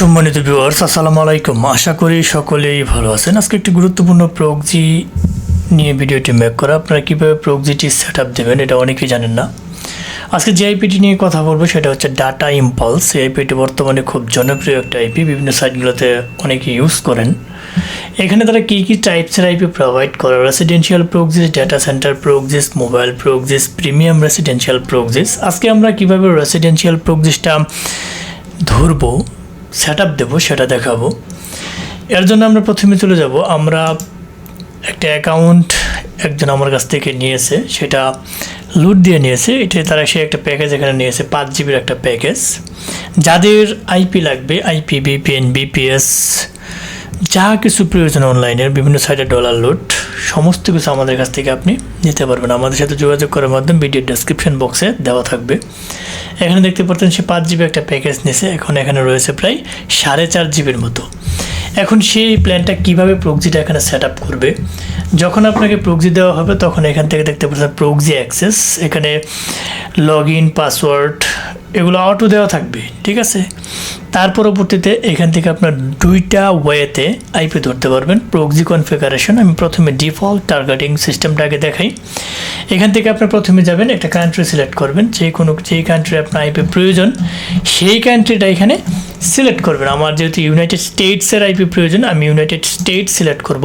সম্মানিত ভিউয়ার্স, আসসালামু আলাইকুম। আশা করি সকলেই ভালো আছেন। আজকে একটি গুরুত্বপূর্ণ প্রক্সি নিয়ে ভিডিওটি মেক করা। আপনারা কীভাবে প্রক্সিটি সেট আপ দেবেন এটা অনেকেই জানেন না। আজকে যে আইপিটি নিয়ে কথা বলবো সেটা হচ্ছে ডাটা ইম্পালস। এই আইপিটি বর্তমানে খুব জনপ্রিয় একটা আইপি, বিভিন্ন সাইটগুলোতে অনেকে ইউজ করেন। এখানে তারা কী কী টাইপসের আইপি প্রোভাইড করে: residential proxies, data centre proxies, mobile proxies, premium residential proxies. আজকে আমরা কীভাবে রেসিডেন্সিয়াল প্রক্সিসটা ধরবো, সেট আপ দেবো সেটা দেখাবো। এর জন্য আমরা প্রথমে চলে যাব, আমরা একটা অ্যাকাউন্ট একজন আমার কাছ থেকে নিয়েছে, সেটা লুট দিয়ে নিয়েছে। এটা তারা সে একটা প্যাকেজ এখানে নিয়েছে, 5 জিবির একটা প্যাকেজ। যাদের আইপি লাগবে, আইপি, ভিপিএন, বিপিএস, যা কিছু প্রয়োজন অনলাইনের বিভিন্ন সাইটে ডলার লুট, সমস্ত কিছু আমাদের কাছ থেকে আপনি নিতে পারবেন। আমাদের সাথে যোগাযোগ করার মাধ্যমে ভিডিওর ডেসক্রিপশন বক্সে দেওয়া থাকবে। এখানে দেখতে পাচ্ছেন সে 5 জিবি একটা প্যাকেজ নিয়েছে। এখন এখানে রয়েছে প্রায় 4.5 জিবির মতো। এখন সেই প্ল্যানটা কীভাবে প্রক্সিটা এখানে সেট আপ করবে, যখন আপনাকে প্রক্সি দেওয়া হবে তখন এখান থেকে দেখতে পাচ্ছেন প্রক্সি অ্যাক্সেস, এখানে লগ ইন, পাসওয়ার্ড এগুলো অটো দেওয়া থাকবে, ঠিক আছে। তার পরবর্তীতে এখান থেকে আপনার দুইটা ওয়েতে আইপি ধরতে পারবেন। প্রক্সি কনফিগারেশন, আমি প্রথমে ডিফল্ট টার্গেটিং সিস্টেমটাকে দেখাই। এখান থেকে আপনি প্রথমে যাবেন, একটা কান্ট্রি সিলেক্ট করবেন, যেই কান্ট্রি আপনার আইপি প্রয়োজন সেই কান্ট্রিটা এখানে সিলেক্ট করবেন। আমার যেহেতু ইউনাইটেড স্টেটসের আইপি প্রয়োজন, আমি ইউনাইটেড স্টেটস সিলেক্ট করব।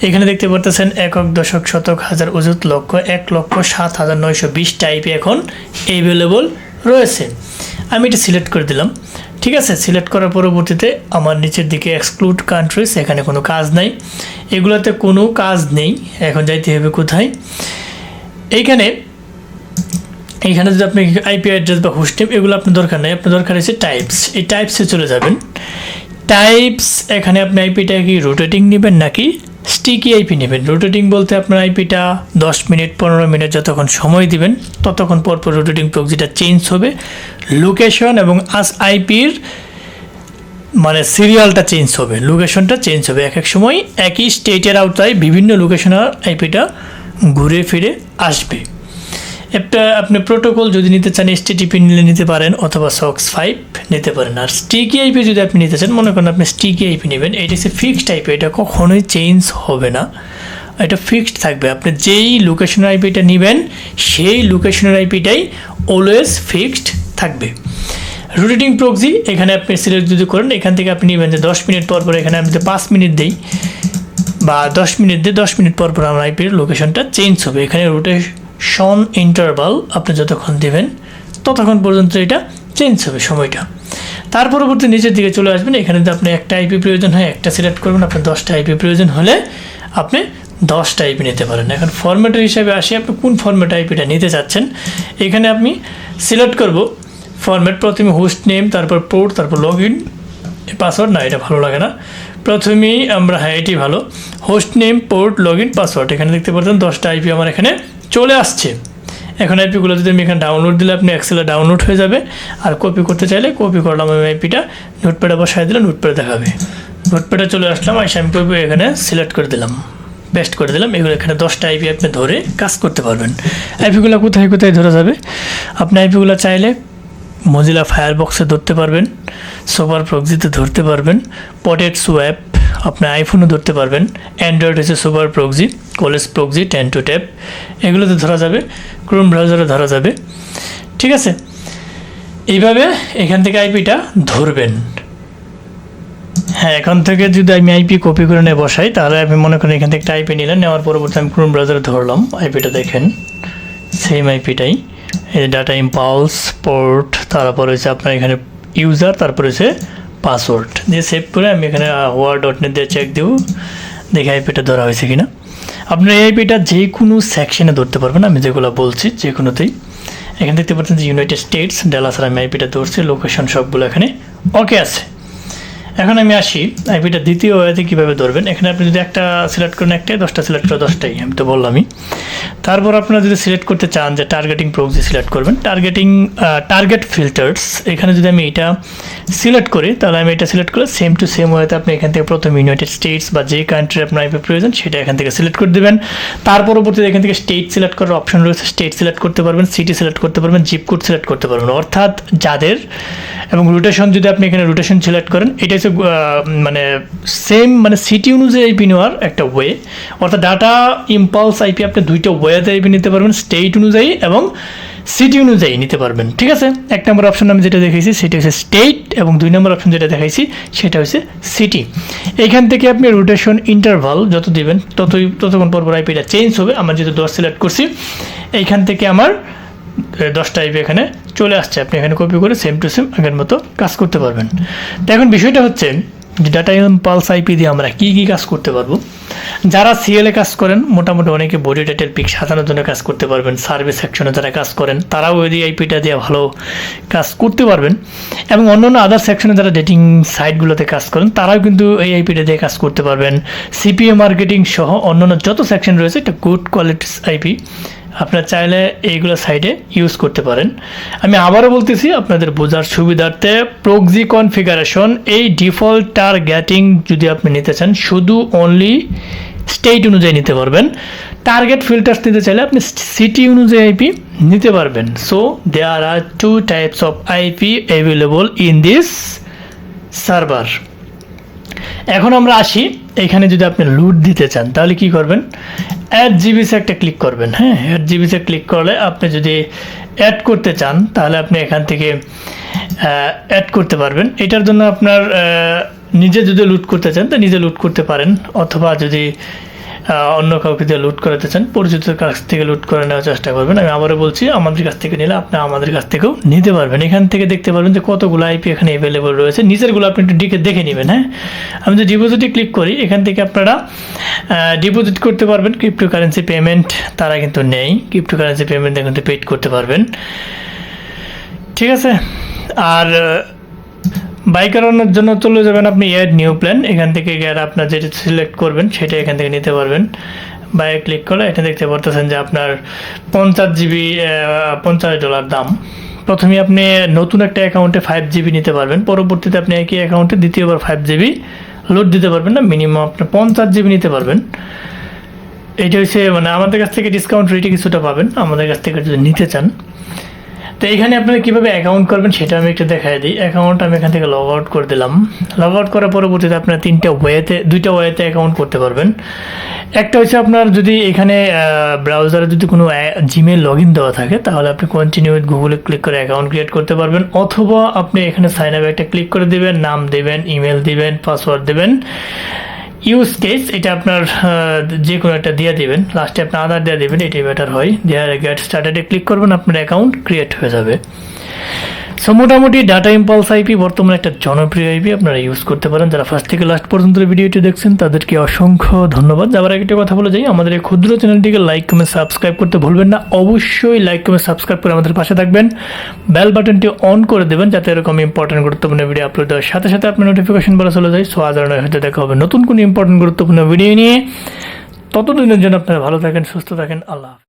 এখানে দেখতে পাচ্ছেন একক, দশক, শতক, হাজার, অযুত, লক্ষ, 1,07,920টা আইপি এখন অ্যাভেলেবল রয়েছে। আমি এটা সিলেক্ট করে দিলাম, ঠিক আছে। সিলেক্ট করার পরবর্তীতে আমার নিচের দিকে এক্সক্লুড কান্ট্রিজ, এখানে কোনো কাজ নাই, এগুলোতে কোনো কাজ নেই। এখন যাইতে হবে কোথায়, এইখানে যদি আপনি আইপি অ্যাড্রেস বা হোস্ট নেম এগুলো আপনার দরকার নেই, আপনার দরকার হচ্ছে টাইপস। এই টাইপসে চলে যাবেন। টাইপস, এখানে আপনি আইপিটা কি রোটেটিং নেবেন নাকি স্টিকি আইপি নেবেন। রোটেটিং বলতে আপনার আইপিটা 10 মিনিট 15 মিনিট যতক্ষণ সময় দিবেন ততক্ষণ পরপর রোটেটিং প্রক্সিটা চেঞ্জ হবে। লোকেশন এবং আইপির মানে সিরিয়ালটা চেঞ্জ হবে, লোকেশনটা চেঞ্জ হবে। এক এক সময় একই স্টেটের আওতায় বিভিন্ন লোকেশনের আইপিটা ঘুরে ফিরে আসবে। একটা আপনি প্রোটোকল যদি নিতে চান HTTP নিলে নিতে পারেন, অথবা SOCKS 5 নিতে পারেন। আর স্টিকি আইপি যদি আপনি নিতে চান, মনে করেন আপনি স্টিকি আইপি নেবেন, এটা হচ্ছে ফিক্সড আইপি, এটা কখনোই চেঞ্জ হবে না, এটা ফিক্সড থাকবে। আপনি যেই লোকেশনের আইপিটা নেবেন সেই লোকেশনের আইপিটাই অলওয়েজ ফিক্সড থাকবে। রোটেটিং প্রক্সি, এখানে আপনি সিলেক্ট যদি করেন, এখান থেকে আপনি নেবেন যে 10 মিনিট পর পর, এখানে আমি 5 মিনিট দিই বা 10 মিনিট দিই, 10 মিনিট পর পর আমার আইপির লোকেশনটা চেঞ্জ হবে। এখানে রোটেশন ইন্টারভাল আপনি যতক্ষণ দেবেন ততক্ষণ পর্যন্ত এটা চেঞ্জ হবে সময়টা। তার পরবর্তী নিচের দিকে চলে আসবেন। এখানে যদি আপনি একটা আইপি প্রয়োজন হয় একটা সিলেক্ট করবেন, আপনার 10টা আইপি প্রয়োজন হলে আপনি 10টা আইপি নিতে পারেন। এখন ফরম্যাটের হিসাবে আসি, আপনি কোন ফরম্যাট আইপিটা নিতে চাচ্ছেন। এখানে আপনি সিলেক্ট করব ফরম্যাট, প্রথমে হোস্ট নেম, তারপর পোর্ট, তারপর লগ ইন, পাসওয়ার্ড না এটা ভালো লাগে না। প্রথমেই আমরা, হ্যাঁ এটি ভালো, host name, port, log in, password. এখানে দেখতে পাচ্ছেন 10টা আইপি আমার এখানে চলে আসছে। এখন আইপিগুলো যদি আমি এখানে ডাউনলোড দিলে আপনি এক্সেলে ডাউনলোড হয়ে যাবে, আর কপি করতে চাইলে কপি করলাম, আমি আইপিটা নোটপ্যাডে বসাই দিলে নোটপ্যাডে দেখাবে। নোটপ্যাডে চলে আসলাম, আমি কপি এখানে সিলেক্ট করে দিলাম, বেস্ট করে দিলাম। এগুলো এখানে 10টা আইপি আপনি ধরে কাজ করতে পারবেন। আইপিগুলো কোথায় কোথায় ধরা যাবে, আপনি আইপিগুলো চাইলে মজিলা ফায়ারবক্সে ধরতে পারবেন, সুপার প্রক্সিতে ধরতে পারবেন, পটেট সোয়াপ আপনি আইফোনে ধরতে পারবেন, অ্যান্ড্রয়েড হচ্ছে super proxy, college proxy, 10 to tap এগুলোতে ধরা যাবে, ক্রোম ব্রাউজারে ধরা যাবে, ঠিক আছে। এইভাবে এখান থেকে আইপিটা ধরবেন। হ্যাঁ, এখান থেকে যদি আমি আইপি কপি করে নিয়ে বসাই, তাহলে আপনি মনে করেন এখান থেকে একটা আইপি নিলেন, নেওয়ার পরবর্তী আমি ক্রোম ব্রাউজারে ধরলাম, আইপিটা দেখেন সেম আইপিটাই, এই ডাটা ইম্পালস, পোর্ট, তারপর হচ্ছে আপনার এখানে ইউজার, তারপর হচ্ছে পাসওয়ার্ড দিয়ে সেভ করে আমি এখানে word.net দিয়ে চেক দেব, দেখে আইপিটা ধরা হয়েছে কিনা। আপনার এই আইপিটা যে কোনো সেকশনে ধরতে পারবেন, আমি যেগুলো বলছি যে কোনোতেই। এখানে দেখতে পাচ্ছেন যে ইউনাইটেড স্টেটস, ডালাসের আমি আইপিটা ধরছি, লোকেশন সবগুলো এখানে ওকে আছে। এখন আমি আসি আইপিটা দ্বিতীয় ওয়েতে কীভাবে ধরবেন। এখানে আপনি যদি একটা সিলেক্ট করেন একটাই, 10টা সিলেক্ট করে 10টাই, আমি তো বললামই। তারপর আপনারা যদি সিলেক্ট করতে চান যে টার্গেটিং প্রক্সি সিলেক্ট করবেন, টার্গেট ফিল্টার্স, এখানে যদি আমি এটা সিলেক্ট করি তাহলে আমি এটা সিলেক্ট করে সেম টু সেম ওয়েতে আপনি এখান থেকে প্রথম ইউনাইটেড স্টেটস বা যে কান্ট্রি আপনার আইপি প্রয়োজন সেটা এখান থেকে সিলেক্ট করে দেবেন। তার পরবর্তীতে এখান থেকে স্টেট সিলেক্ট করার অপশন রয়েছে, স্টেট সিলেক্ট করতে পারবেন, সিটি সিলেক্ট করতে পারবেন, জিপ কোড সিলেক্ট করতে পারবেন। অর্থাৎ যাদের এবং রোটেশন যদি আপনি এখানে রোটেশন সিলেক্ট করেন, এটা হচ্ছে মানে সেম মানে সিটি অনুযায়ী আইপি নেওয়ার একটা ওয়ে। অর্থাৎ ডাটা ইম্পালস আইপি আপনি দুইটা ওয়েতে আইপি নিতে পারবেন, স্টেট অনুযায়ী এবং সিটি অনুযায়ী নিতে পারবেন। ঠিক আছে, এক নম্বর অপশন আমি যেটা দেখাইছি সেটা হচ্ছে স্টেট, এবং 2 নম্বর অপশন যেটা দেখাইছি সেটা হচ্ছে সিটি। এইখান থেকে আপনি রোটেশন ইন্টারভাল যত দিবেন ততক্ষণ পর আইপিটা চেঞ্জ হবে। আমার যেহেতু 10 সিলেক্ট করছি, এইখান থেকে আমার 10টা আইপি এখানে চলে আসছে। আপনি এখানে কপি করে সেম টু সেম আগের মতো কাজ করতে পারবেন। তো এখন বিষয়টা হচ্ছে যে ডাটা ইম্পালস আইপি দিয়ে আমরা কী কী কাজ করতে পারবো। যারা সিএলএ কাজ করেন, মোটামুটি অনেকে বডি টাইটেল পিক সাজানোর জন্য কাজ করতে পারবেন। সার্ভিস সেকশনে যারা কাজ করেন তারাও ওই আইপিটা দিয়ে ভালো কাজ করতে পারবেন, এবং অন্যান্য আদার সেকশনে যারা ডেটিং সাইটগুলোতে কাজ করেন তারাও কিন্তু এই আইপিটা দিয়ে কাজ করতে পারবেন। সিপিএ মার্কেটিং সহ অন্যান্য যত সেকশন রয়েছে এটা গুড কোয়ালিটির আইপি, আপনারা চাইলে এইগুলো সাইডে ইউজ করতে পারেন। আমি আবারও বলতেছি আপনাদের বোঝার সুবিধার্থে, প্রক্সি কনফিগারেশন এই ডিফল্ট টার্গেটিং যদি আপনি নিতে চান শুধু অনলি স্টেট অনুযায়ী নিতে পারবেন। টার্গেট ফিল্টার্স নিতে চাইলে আপনি সিটি অনুযায়ী আইপি নিতে পারবেন। So there are 2 types of IP available in this server. এখন আমরা আসি, এখানে যদি আপনি লুট দিতে চান তাহলে কি করবেন, অ্যাড জিবিসে একটা ক্লিক করবেন। হ্যাঁ, অ্যাড জিবিসে ক্লিক করলে আপনি যদি অ্যাড করতে চান তাহলে আপনি এখান থেকে অ্যাড করতে পারবেন। এটার জন্য আপনার নিজে যদি লুট করতে চান তা নিজে লুট করতে পারেন, অথবা যদি অন্য কাউকে দিয়ে লুট করাতে চান পরিচিতের কাছ থেকে লুট করে নেওয়ার চেষ্টা করবেন। আমি আবারও বলছি, আমাদের কাছ থেকে নিলে আপনি আমাদের কাছ থেকেও নিতে পারবেন। এখান থেকে দেখতে পারবেন যে কতগুলো আইপি এখানে অ্যাভেলেবল রয়েছে, নিচেরগুলো আপনি একটু দেখে নেবেন। হ্যাঁ, আমি যদি ডিপোজিটে ক্লিক করি, এখান থেকে আপনারা ডিপোজিট করতে পারবেন। ক্রিপ্টোকারেন্সি পেমেন্ট তারা কিন্তু নেই, ক্রিপ্টোকারেন্সি পেমেন্ট কিন্তু পেড করতে পারবেন। ঠিক আছে, আর বাই করানোর জন্য চলে যাবেন আপনি অ্যাড নিউ প্ল্যান। এখান থেকে গিয়ে আপনার যেটা সিলেক্ট করবেন সেটা এখান থেকে নিতে পারবেন। বাইরে ক্লিক করলে এটা দেখতে পারতেছেন যে আপনার 50 জিবি $50 দাম। প্রথমে আপনি নতুন একটা অ্যাকাউন্টে 5 জিবি নিতে পারবেন, পরবর্তীতে আপনি একই অ্যাকাউন্টে দ্বিতীয়বার 5 জিবি লোড দিতে পারবেন না, মিনিমাম আপনি 50 জিবি নিতে পারবেন। এইটা হচ্ছে মানে আমাদের কাছ থেকে ডিসকাউন্ট রেটে কিছুটা পাবেন আমাদের কাছ থেকে যদি নিতে চান। তো এখানে আপনারা কীভাবে অ্যাকাউন্ট করবেন সেটা আমি একটু দেখাই দিই। অ্যাকাউন্ট আমি এখান থেকে লগ আউট করে দিলাম। লগ আউট করার পরবর্তীতে আপনারা দুইটা ওয়েতে অ্যাকাউন্ট করতে পারবেন। একটা হচ্ছে আপনার যদি এখানে ব্রাউজারে যদি কোনো জিমেল লগ ইন দেওয়া থাকে তাহলে আপনি কন্টিনিউ উইথ গুগলে ক্লিক করে অ্যাকাউন্ট ক্রিয়েট করতে পারবেন, অথবা আপনি এখানে সাইন আপ একটা ক্লিক করে দেবেন, নাম দেবেন, ইমেল দিবেন, পাসওয়ার্ড দেবেন, ইউজ কেস এটা আপনার যে কোনো একটা দিয়ে দেবেন, লাস্টে আপনার আধার দিয়ে দেবেন, এটাই বেটার হয়। দেওয়ার গেট স্টার্টেডে ক্লিক করবেন, আপনার অ্যাকাউন্ট ক্রিয়েট হয়ে যাবে। সো মোটামুটি ডাটা ইম্পালস আইপি বর্তমানে একটা জনপ্রিয় আইপি, আপনারা ইউজ করতে পারেন। যারা ফার্স্ট থেকে লাস্ট পর্যন্ত ভিডিওটি দেখছেন তাদেরকে অসংখ্য ধন্যবাদ। যাবার আগে একটা কথা বলে যাই, আমাদের এই ক্ষুদ্র চ্যানেলটিকে লাইক কমেন্ট সাবস্ক্রাইব করতে ভুলবেন না। অবশ্যই লাইক কমেন্ট সাবস্ক্রাইব করে আমাদের পাশে থাকবেন, বেল বাটনটি অন করে দেবেন যাতে এরকম ইম্পর্টেন্ট গুরুত্বপূর্ণ ভিডিও আপলোড দেওয়ার সাথে সাথে আপনার নোটিফিকেশন বলা চলে যায়। সো আজ আর নয়, হয়তো দেখা হবে নতুন কোনো ইম্পর্টেন্ট গুরুত্বপূর্ণ ভিডিও নিয়ে। ততদিনের জন্য আপনারা ভালো থাকেন, সুস্থ থাকেন। আল্লাহ।